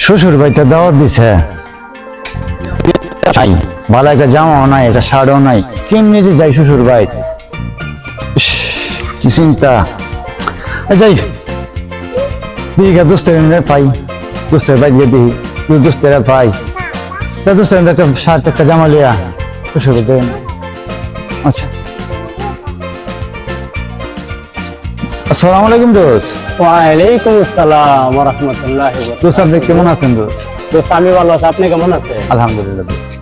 শ্বশুর বাড়িতে দাওয়াত দিছে, ভালো একটা জামাও নাই, একটা শাড়ও নাই, কেমনি যে যাই শ্বশুর বাড়ি, কি চিন্তা। যাই দিঘা দোস্তের পাই, দোস্তের বাড়ি গিয়ে দিই দোস্তেরা পাই, দোস্তের একটা শার্ট একটা জামা লিয়া শ্বশুর বাড়ি। আচ্ছা, আসসালামু আলাইকুম দোস্ত। ওয়ালাইকুম আসসালাম ওয়া রাহমাতুল্লাহি ওয়া বারাকাতুহু। দোস্ত আপনি কেমন আছেন দোস্ত? দোস্ত আমি ভালো আছি, আপনি কেমন আছেন? আলহামদুলিল্লাহ দোস্ত।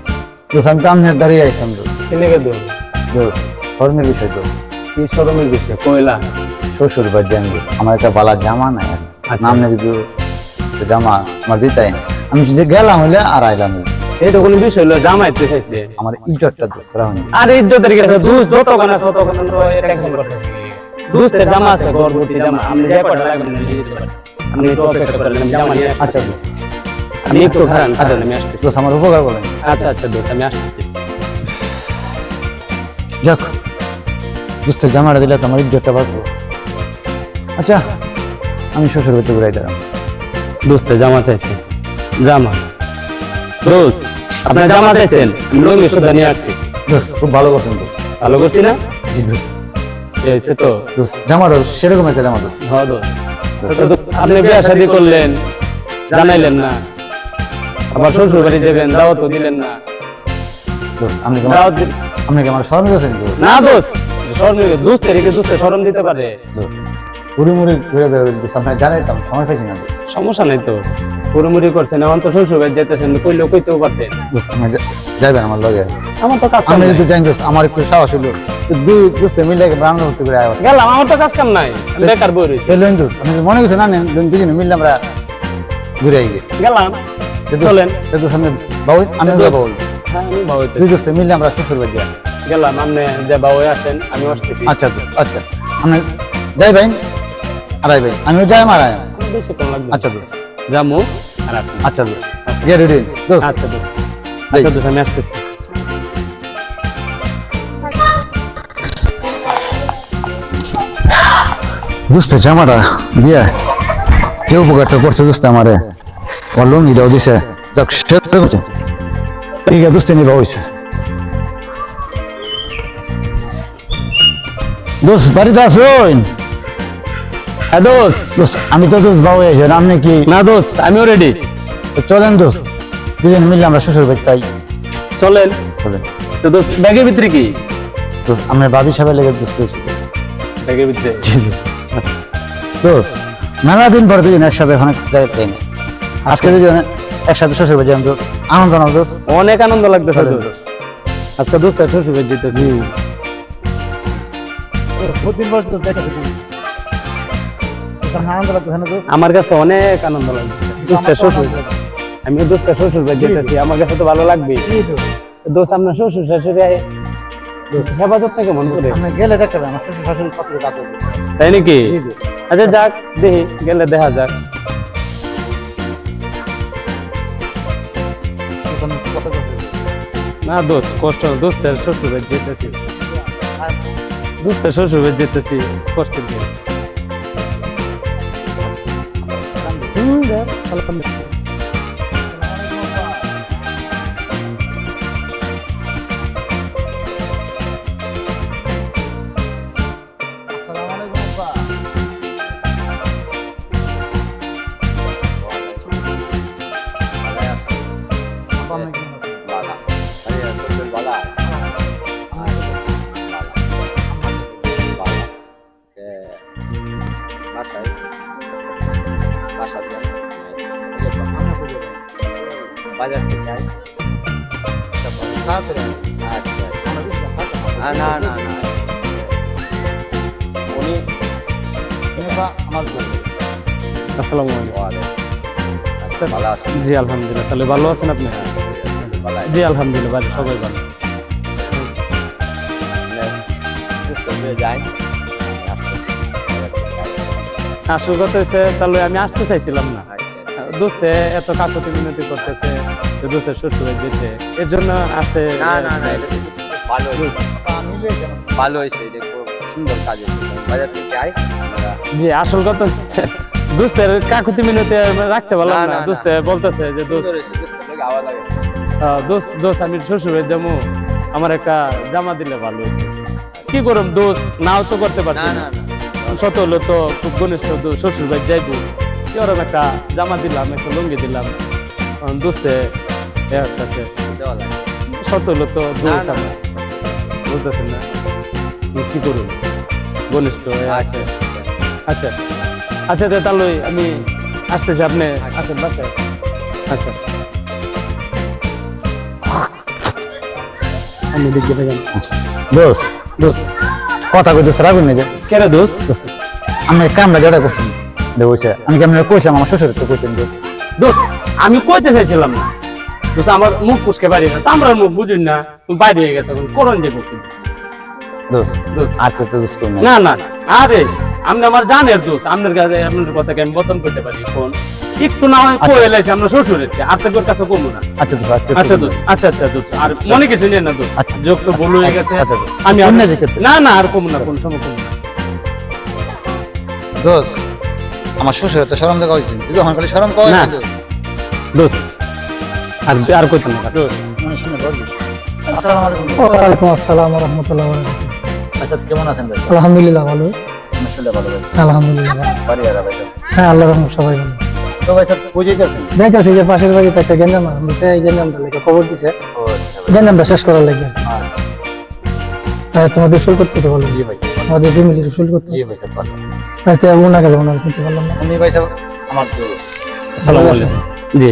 দোস্ত আমি তো আপনার দাঁড়িয়ে আসতাম দোস্ত। কেনেকে দো দোস্ত শরমের বিষয় দোস্ত, কি শরমের বিষয় কইলা? শ্বশুর বাড়ি যান দোস্ত, আমার একটা বালা জামা নাই, আচ্ছা। নাম কিছু জামা আমার দিতাই না, আমি যে গেলাম হইলে আর আইলাম হইলে। এটা কোন বিষয় হলো? জামাইতে চাইছে আমার ইজ্জতটা দোস্ত রাখুন। আর ইজ্জতের কাছে দুস যত কোন আছে তত কোন টেনশন করতেছে। দুসের জামা আছে, গর্ভবতী জামা, আপনি যে কয়টা লাগবে না দিয়ে দিতে পারেন। আপনি তো অপেক্ষা করেন, আমি জামা নিয়ে আচ্ছা আচ্ছা দোস্ত, আমি একটু খারান কাজে আমি আসতেছি। দোস্ত আমার উপকার করেন। আচ্ছা আচ্ছা দোস্ত আমি আসতেছি। যাক দোস্তের জামাটা দিলে তো আমার ইজ্জতটা বাঁচবো। আচ্ছা আমি শ্বশুর বাড়িতে ঘুরাই দাঁড়াম। দোস্ত জামা চাইছে, জামা দোস্ত আপনার জামা চাইছেন, আমি লঙ্গি সুদ্ধা নিয়ে আসছি। দোস্ত খুব ভালো করছেন দোস্ত। ভালো করছি না? জি দোস্ত। এসে তো দোস্ত জামাটা সেরকম একটা জামা দোস্ত। হ্যাঁ দোস্ত, আপনি বিয়ে শাদী করলেন জানাইলেন না, আবার শ্বশুর বাড়ি যাবেন দাওয়াতও দিলেন না। দোস্ত আপনি কি দাওয়াত দি- আপনি কি আমার শরম দিয়েছেন দোস্ত? না দোস্ত, দুস্তে শরম দিতে পারে, দোস্ত পুরি মুড়ি ঘুরে বেরোয় দোস্ত, আপনার জানাই তো আমি সময় পাইছি না দোস্ত। সমস্যা নাই তো। পুরোমুড়ি করছেন, এখন তো শ্বশুর বাড়ি যেতেছেন, কইলেও কইতেও পারতেন। দোস্ত আপনি যাইবেন আমার লগে? আমার তো কাজ কাম আপনি নাই। যদি যাই দোস্ত, আমার একটু সাহস হলো দুই দোস্তে মিলে রান্না করতে করে আয়। গেলাম, আমার তো কাজ কাম নাই, আমি বেকার বই রয়েছি। লোন দোস্ত আপনি মনে করছেন না দুজনে মিললে আমরা ঘুরে আই গেলাম, চলেন। দোস্ত আমি বাবু আমি বাবু হ্যাঁ আমি বাবু হইতেছি। দুই দোস্তে মিললে আমরা শ্বশুর বাড়ি যাই। গেলাম, আপনি যে বাবু আসেন আমি আসতেছি। আচ্ছা দোস্ত, আচ্ছা আপনি যাই ভাই আড়াই ভাই আমিও যাই আমার আয়। আমার বেশি কোন লাগবে? আচ্ছা দোস্ত, জামু আর আসুন। আচ্ছা দোস্ত গিয়ে রেডি দোস্ত। আচ্ছা দোস্ত, আচ্ছা দোস্ত আমি আসতেছি। দোস্ত জামাটা দিয়া কেউ উপকারটা করছে দোস্ত আমারে, আমার লুঙ্গিটাও দিছে, যাক সে করছে ঠিক আছে দোস্ত নিবা হয়েছে। দোস্ত বাড়িতে আসুন। হ্যাঁ দোস্ত। দোস্ত আমি তো দোস্ত বাবু এসে আপনি কি? না দোস্ত আমিও রেডি, তো চলেন দোস্ত দুজন মিললে আমরা শ্বশুর বাড়ি তাই চলেন। চলেন। তো দোস্ত ব্যাগের ভিতরে কি? দোস্ত আমার ভাবি সাহেবের লেগে দোস্ত হয়েছে। ব্যাগের ভিতরে দোস্ত মেলা দিন পরে দুজন একসাথে এখন যাই না, আজকে দুজন একসাথে শ্বশুর বাড়ি আমি দোস্ত আনন্দ না দোস্ত। অনেক আনন্দ লাগতেছে চলেন। দোস্ত। আজকে দোস্ত শ্বশুর বাড়ি যেতেছি। আনন্দ লাগতেছে না দোস্ত? আমার কাছে অনেক আনন্দ লাগছে দোস্ত শ্বশুর, আমি দোস্ত শ্বশুর বাড়ি যেতেছি, আমার কাছে তো ভালো লাগবে। দোস্ত আপনার শ্বশুর শাশুড়ি হেফাজত কেমন করে? আপনি গেলে দেখতে পাবেন আমার শ্বশুর শাশুড়ি কত কাজ করবে। তাই নাকি? জি, জি। আচ্ছা যাক, দেখি গেলে দেখা যাক। না দোস্ত কষ্ট, দোস্তের শ্বশুর বাড়ি যেতেছি, দোস্তের শ্বশুর বাড়ি যেতেছি, কষ্ট দিয়ে। বাজার থেকে আই। না না না উনি আমার আসসালামু আলাইকুম। ভালো আছেন? জি আলহামদুলিল্লাহ। তাহলে ভালো আছেন আপনি? ভালো জি আলহামদুলিল্লাহ, বাড়ির সবাই ভালো। যাই আসল কথা হচ্ছে, তাহলে আমি আসতে চাইছিলাম না। দোস্তে এত কাকতি মিনতি করতেছে, দোস্তের শ্বশুর যেতে, এর জন্য আসতে। না না না এটা ভালো হয়েছে, ভালো হয়েছে, এটা খুব সুন্দর কাজ হয়েছে। বাজার থেকে আই জি আসল কথা হচ্ছে দোস্তের কাকুতি মিনতি রাখতে পারলাম না দোস্তে বলতেছে যে দোস্ত দোস্ত আমি শ্বশুরের যাবো আমার একটা জামা দিলে ভালো হতো। কি করুম দোস্ত নাও তো করতে পারছি না শত হলো তো খুব ঘনিষ্ঠ শ্বশুর বাড়ি যাইবো কি ওরকম একটা জামা দিলাম একটা লুঙ্গি দিলাম দোস্তে শত হলো তো দোস্ত আমার বলতেছেন না কি করুন ঘনিষ্ঠ আছে। আচ্ছা আচ্ছা তাহলে আমি আসতেছি আপনি আসেন বাসায়। আচ্ছা আমি দেখতে পেলাম দোষ দোষ কথা কই দোষ রাখুন না যে কেরা দোষ আমি কামরা যেটা করছেন দেবছে আমি কেমন কইছিলাম আমার শ্বশুর তো কইতেন দোষ দোষ আমি কইতে চাইছিলাম না দোষ আমার মুখ পুষকে বাইরে গেছে আমরা মুখ বুঝুন না তুমি বাইরে হয়ে গেছে করণ যাবো দোষ দোষ আর তো দোষ কই না না আরে আপনি আমার জানের দোষ আপনার কাছে আপনার কথাকে আমি বদন করতে পারি কোন একটু না হয় কই এলাইছে আমরা শ্বশুরের আপনাদের কাছে কমু না। আচ্ছা দোষ আচ্ছা দোষ আচ্ছা আচ্ছা দোষ আর মনে কিছু নেই না দোষ আচ্ছা যোগ তো ভুল হয়ে গেছে আমি না না আর কমু না কোন সময় কমু না দোষ আমার শ্বশুর তো শরম দেখা উচিত তুই যখন খালি শরম কর না দোষ আর আর কইতে না দোষ মনে শুনে বল আসসালামু আলাইকুম ওয়ালাইকুম আসসালাম ওয়া রাহমাতুল্লাহি ওয়া বারাকাতুহু। আচ্ছা কেমন আছেন ভাই আলহামদুলিল্লাহ ভালো মাশাআল্লাহ ভালো ভাই আলহামদুলিল্লাহ ভালো। বাড়ি আর ভাই হ্যাঁ আল্লাহর রহমত সবাই ভালো। তো ভাই স্যার বুঝেই যাচ্ছেন যাইতেছি যে পাশের বাড়িতে একটা গেঞ্জাম আছে এই গেঞ্জামটা লেগে খবর দিছে ও গেঞ্জামটা শেষ করার লাগে তোমাদের শুল করতে তো বলো জি ভাই আমাদের ফ্যামিলি শুল করতে জি ভাই স্যার আচ্ছা ওনা গেল ওনার শুনতে পারলাম না। উনি ভাই স্যার আমার দোষ আসসালামু আলাইকুম জি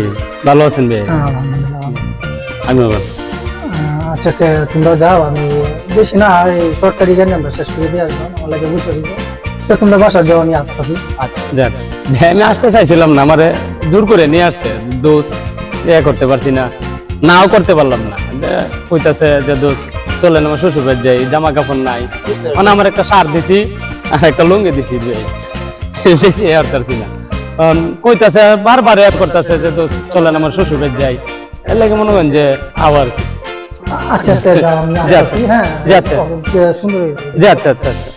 ভালো আছেন ভাই হ্যাঁ আলহামদুলিল্লাহ ভালো। আমিও ভালো আচ্ছা তোমরা যাও আমি বেশি না এই সরকারি গেঞ্জামটা শেষ করে দিয়ে আসবো আমার লাগে বুঝতে দিবো তো তোমরা বাসা যাও আমি আসতেছি। আচ্ছা যাক আমি আসতে চাইছিলাম না আমারে জোর করে নিয়ে আসছে দোষ করতে পারছি না নাও করতে পারলাম না কইতাছে যে দোষ চলেন আমার শ্বশুর বাড়ি যাই জামা কাপড় নাই মানে আমার একটা শার্ট দিছি আর একটা লুঙ্গি দিছি বেশি আর পারছি না কইতাছে বারবার করতেছে যে দোষ চলেন আমার শ্বশুর বাড়ি যাই এর লাগে মনে করেন যে আবার আচ্ছা যাও আমি আসতেছি হ্যাঁ যাচ্ছে সুন্দর জি আচ্ছা আচ্ছা আচ্ছা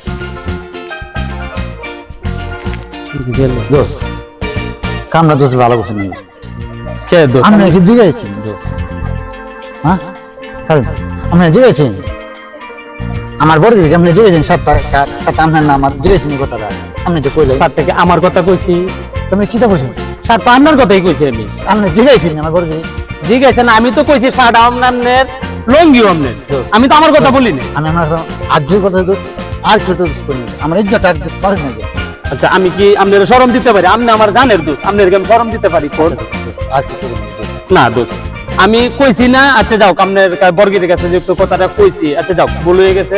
দোষ কামরা দোষ ভালো করছেন না কে দোষ আমি কি জিগাইছি দোষ হ্যাঁ আমি জিগাইছি আমার বড় দিদি আপনি জিগাইছেন সব কথা আপনার না আমার জিগাইছেন কথাটা আপনি তো কইলেন স্যার থেকে আমার কথা কইছি তুমি কি তা কইছেন স্যার তো আপনার কথাই কইছি আমি আপনি জিগাইছেন আমার বড় দিদি জিজ্ঞাসা আমি তো কইছি শার্ট আপনার লঙ্গি আপনার আমি তো আমার কথা বলি না আমি আমার আর্যের কথা তো আর কেউ তো দোষ করি না আমার ইজ্জত আর দোষ করে না যে আচ্ছা আমি কি আপনার শরম দিতে পারি আপনি আমার জানের দোষ আপনার আমি শরম দিতে পারি কোন আর কি করি না দোষ আমি কইছি না আচ্ছা যাও আপনার বর্গের কাছে যে কথাটা কইছি আচ্ছা যাও ভুল হয়ে গেছে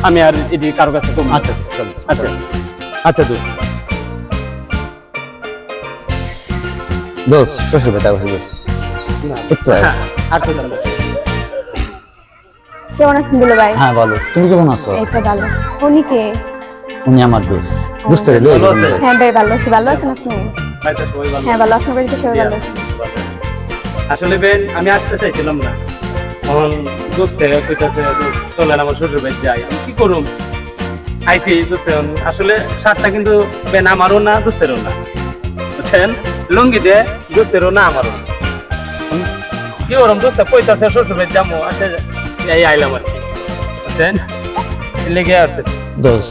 আমি আর এটি কারো কাছে কম আচ্ছা চল আচ্ছা আচ্ছা দোষ দোষ শ্বশুর বেটা হয়ে গেছে কেমন আছেন দুলা ভাই? হ্যাঁ বলো তুমি কেমন আছো এই তো ভালো। উনি কে? উনি আমার দোষ বুঝতে পারলে হ্যাঁ ভাই ভালো আছি। ভালো আছেন আপনি? বাড়িতে সবাই ভালো হ্যাঁ ভালো। আপনার বাড়িতে সবাই ভালো আছে? আসলে বেন আমি আসতে চাইছিলাম না এখন দোস্তে কইতাছে দোস্ত চলেন আমার শ্বশুর বাড়ি যাই আমি কি করুম আইছি দোস্তে আসলে শার্টটা কিন্তু বেন আমারও না দোস্তেরও না বুঝছেন লুঙ্গি দে দোস্তেরও না আমারও না কি ওরম দোস্ত কইতাছে শ্বশুর বাড়ি যাবো আচ্ছা এই আইলাম আর কি বুঝছেন লেগে আসতেছে দোষ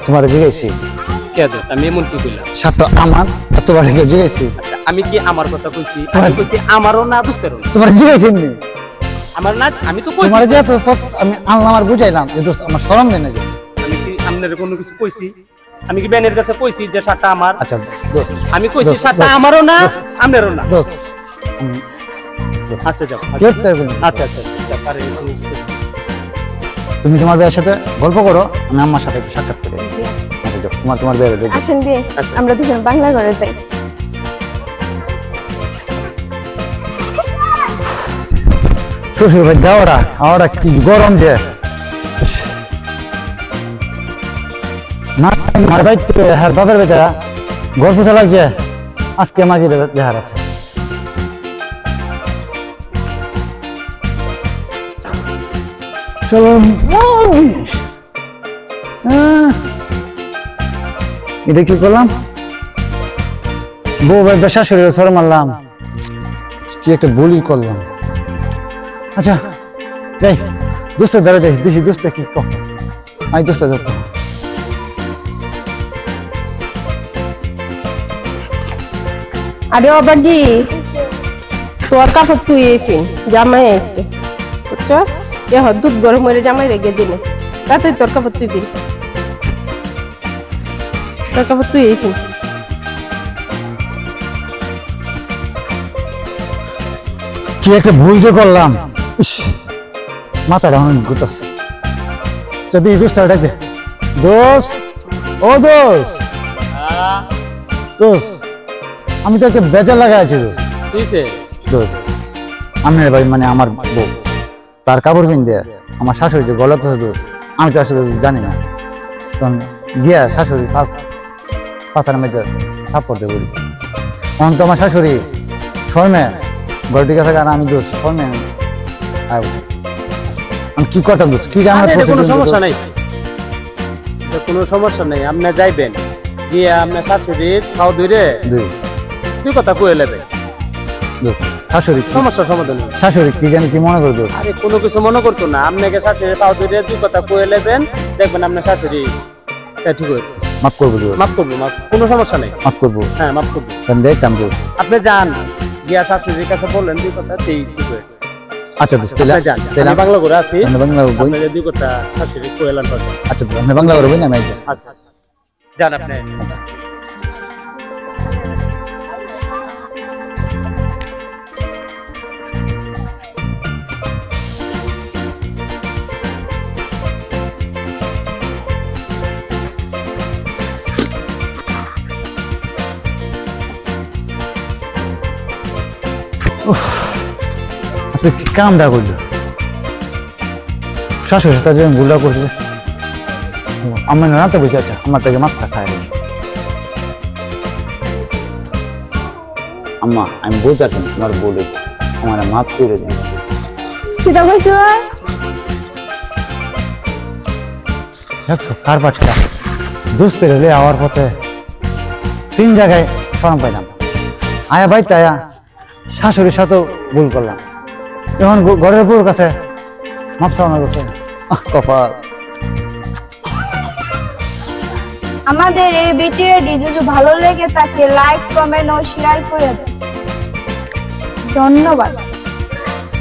তোমার জিগাইছি কে দোস্ত আমি এমন কি কইলাম সাথে আমার এতবার জিগাইছি আচ্ছা আমি কি আমার কথা কইছি আমি কইছি আমারও না দোস্তেরও না তোমার জিগাইছি নি আমার না আমি তো কইছি তোমার যে এত আমি আল্লাহ আমার বুঝাইলাম যে দোষ আমার শরম দেয় না যে আমি কি আপনার কোনো কিছু কইছি আমি কি বেনের কাছে কইছি যে শার্টটা আমার আচ্ছা দোষ আমি কইছি দোস্ত, শার্টটা দোস্ত, আমারও না আপনারও না দোষ আচ্ছা যাও কেউ পারবে না। আচ্ছা আচ্ছা যাও, পারে, তুমি তোমার ভাইয়ের সাথে গল্প করো আমি আমার সাথে একটু সাক্ষাৎ করি আচ্ছা যাও তোমার ভাইয়ের দেখো আসেন দিয়ে আমরা দুজন বাংলা ঘরে যাই। শ্বশুর ভাই যাওয়ারা আওয়ারা কি গরম যে না আমার ভাই হ্যাঁ বাবার বেটা গল্প চালাচ্ছে আজকে আমাকে দেখার আছে চলো এটা কি করলাম বউ ভাই শাশুড়ি সর মারলাম, কি একটা বলি করলাম। আচ্ছা যাই দোস্তের দ্বারা যাই, দেখি দোস্তে কি কম। আমি দোস্তে যাবো। আরে বাবাজি, তোর কাপড় তুই এসিন জামাই এসছে বুঝছস? এ দুধ গরম হয়ে জামাই রেখে দিলে তাতে তোর কাপড় তুই ফিন, তোর কাপড় তুই এসিন। কি একটা ভুল যে করলাম, ইস মাথাটা অনেক ঘুরতেছে। যদি দোস্ত ডাকতে, দোস্ত ও দোস্ত, দোস্ত আমি তো একটা বেজার লাগা আছি দোস্ত। দোস্ত আমি ভাই মানে আমার বউ তার কাপড় পিন দেয়া আমার শাশুড়ি যে গলাতে দোস্ত, আমি তো আসলে জানি না। তখন গিয়া শাশুড়ি পাশার মধ্যে থাপ্পড় দিয়ে বলি, তখন তো আমার শাশুড়ি শর্মে গড়টি কাছে, আর আমি দোস্ত শর্মে আমি কি করতাম দোস্ত, কি জানা কোনো সমস্যা নাই, কোনো সমস্যা নেই। আপনি যাইবেন গিয়ে আপনার শাশুড়ির খাও ধরে তুই কথা কয়ে নেবে, শাশুড়ি সমস্যার সমাধান হবে। শাশুড়ি কি জানি কি মনে করতো, আরে কোনো কিছু মনে করতো না, আপনাকে শাশুড়ির খাও ধরে তুই কথা কয়ে নেবেন, দেখবেন আপনার শাশুড়ি ঠিক হয়েছে। মাফ করবো দোস্ত, মাফ করবো, মাফ, কোনো সমস্যা নেই। মাফ করবো, হ্যাঁ মাফ করবো। আমি দেখতাম দোস্ত। আপনি যান গিয়া শাশুড়ির কাছে বললেন দুই কথা, ঠিক হয়েছে। আচ্ছা দোস্ত আপনি যান, আমি বাংলা করে আছি, আমি বাংলা বই। আপনি দুই কথা শাশুড়ি কয়ে এলেন। আচ্ছা দোস্ত আমি বাংলা করে বই না, আমি আইতেছি। আচ্ছা যান আপনি। আচ্ছা কি কামটা করলো, শাশুড়ি সাথে যে ভুলটা করছে আমার না তো বুঝে, আমার থেকে মাথা খায়। আম্মা আমি বলতে আছি তোমার বলে আমার মাফ করে দিন। সেটা কইছো দেখছো কার বাচ্চা দুস্তের হলে আওয়ার পথে 3 জায়গায় শরম পাইলাম। আয়া বাড়িতে আয়া শাশুড়ির সাথেও ভুল করলাম, এখন ঘরের বউর কাছে মাপ চাওয়ানো গেছে। কপাল। আমাদের এই ভিডিওটি যদি ভালো লেগে থাকে লাইক কমেন্ট ও শেয়ার করে দেন। ধন্যবাদ।